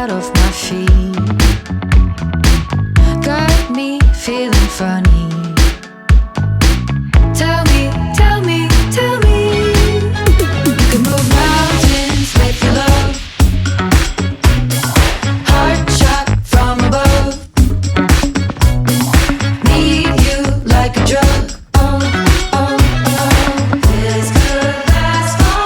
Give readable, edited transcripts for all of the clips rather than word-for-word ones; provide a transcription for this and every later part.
out of my feet. Got me feeling funny. Tell me, tell me, tell me. You can move mountains with your love. Heart shot from above. Need you like a drug. Oh, oh, oh. This could last forever.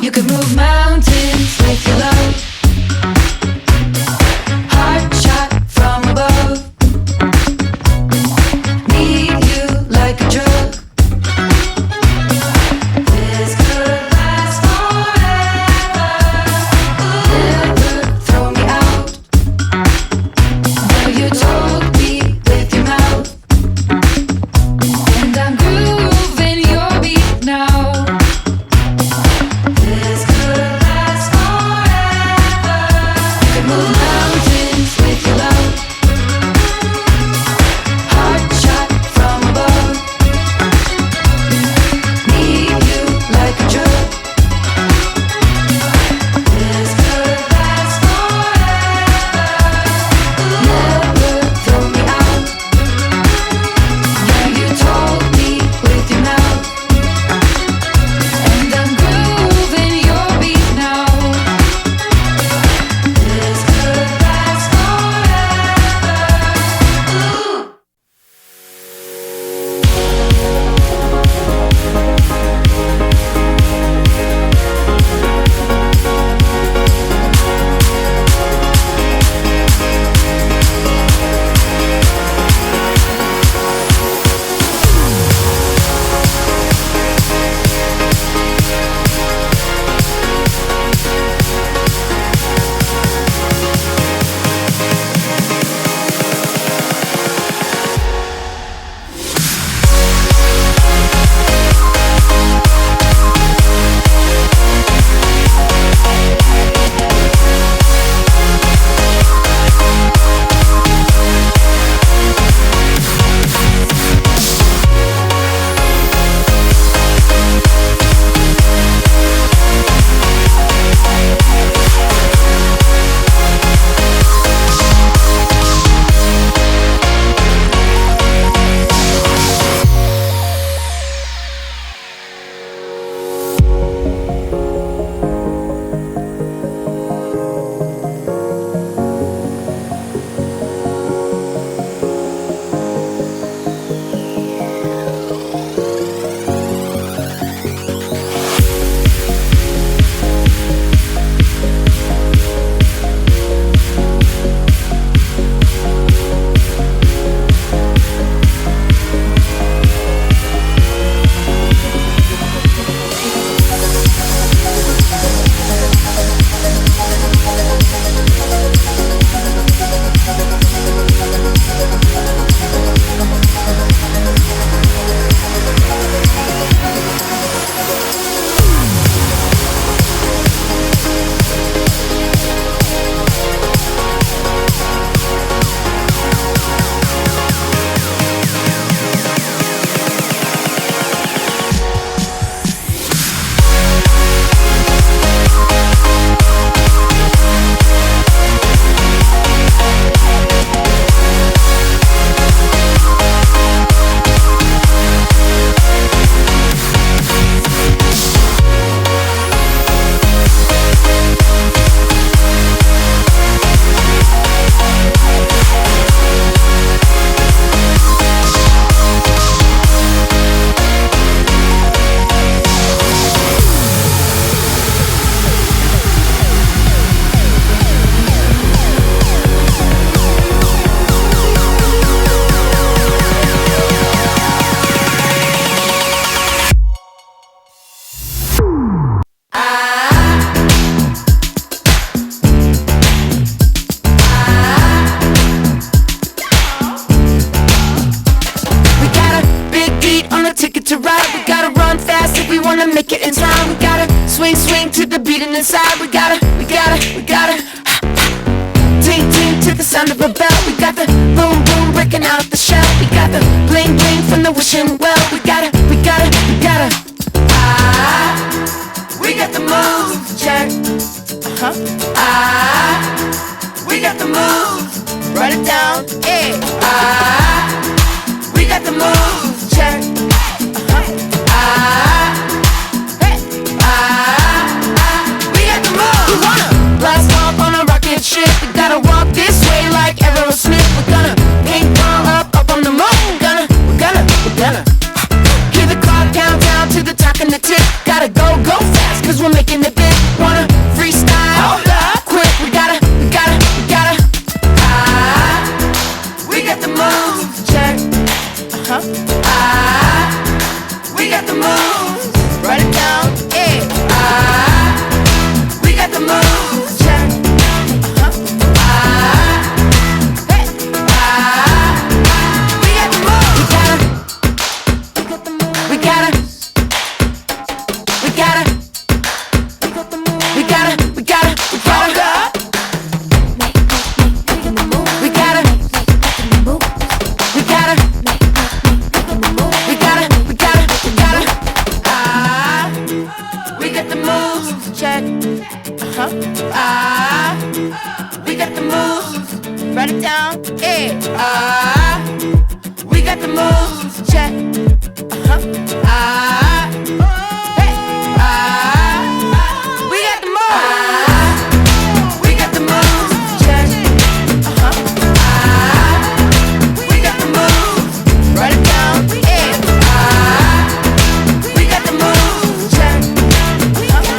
You can move mountains with your love. Heart shot from above. Need you like a drug. This could last forever. Never throw me out. Though you told me with your mouth. And I'm grooving your beat now. This could last forever. beating inside. We gotta ting ting to the sound of a bell. We got the boom boom breaking out the shell. We got the bling bling from the wishing well. We gotta we got the moves, check. We got the moves, write it down, yeah. We got the moves, check. We got the moves. We wanna blast off on a rocket ship. We gotta walk this way like Aerosmith. We're gonna ping pong up on the moon. We're gonna hear the clock count down to the talk and the tick. Gotta go fast, cause we're making it big. Wanna freestyle, quick. We gotta we got the moves, check. We got the moves, write it down, yeah. We got the moves, check. We got the moves. We gotta we got the moves, write it down, yeah. We got the moves, check. We got the moves. We got the moves, check. We got the moves, write it down, yeah. We got the moves, check.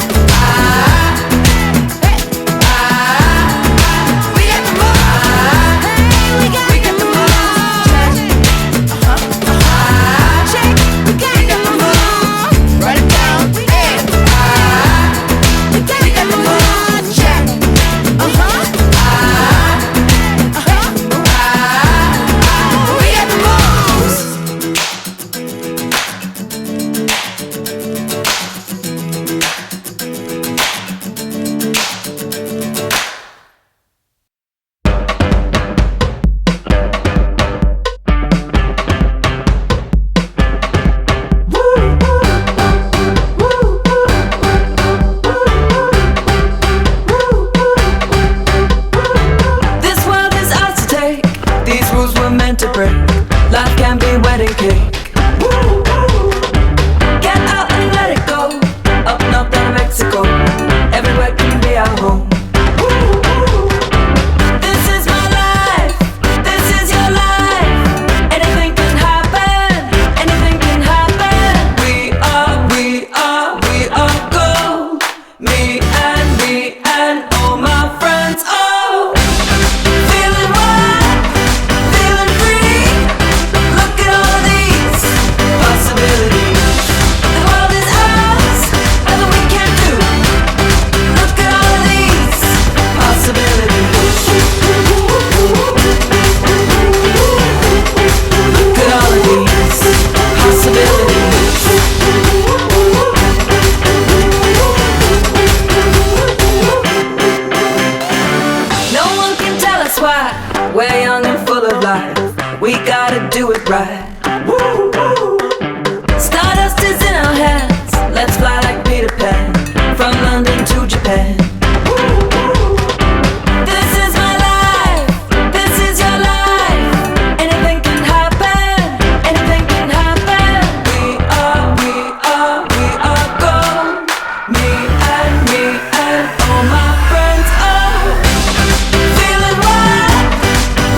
Feeling wild,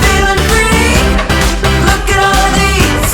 feeling free. Look at all of these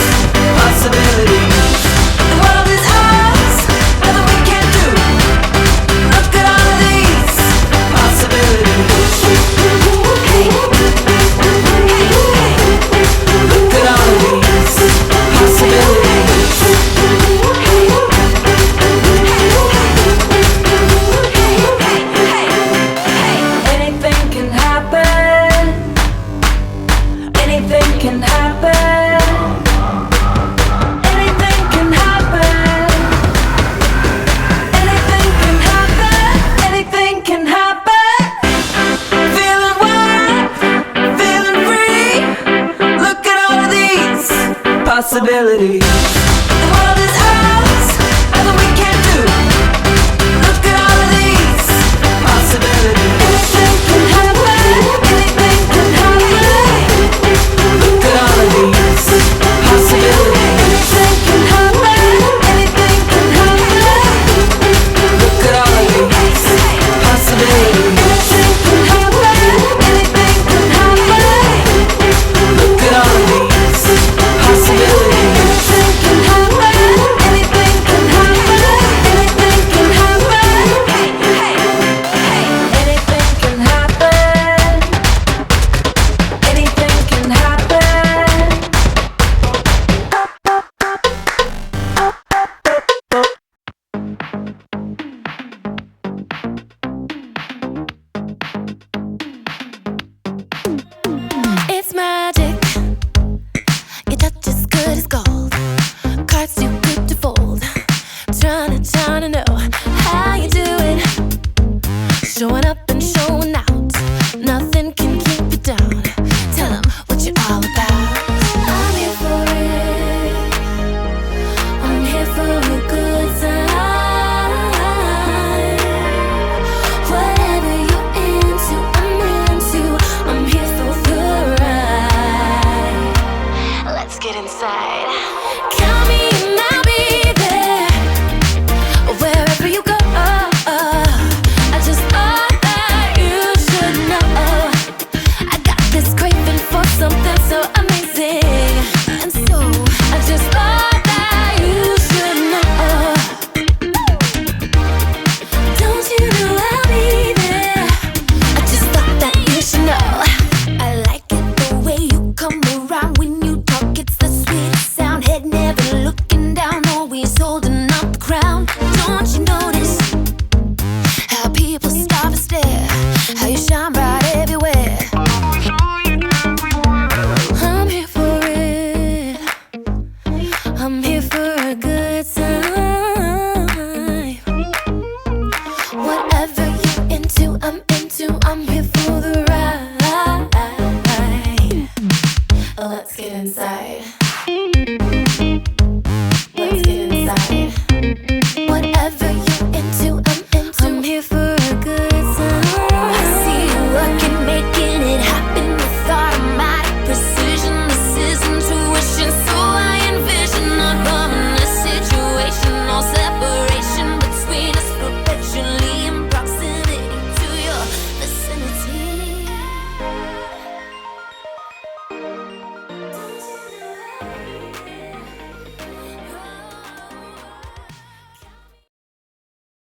possibility.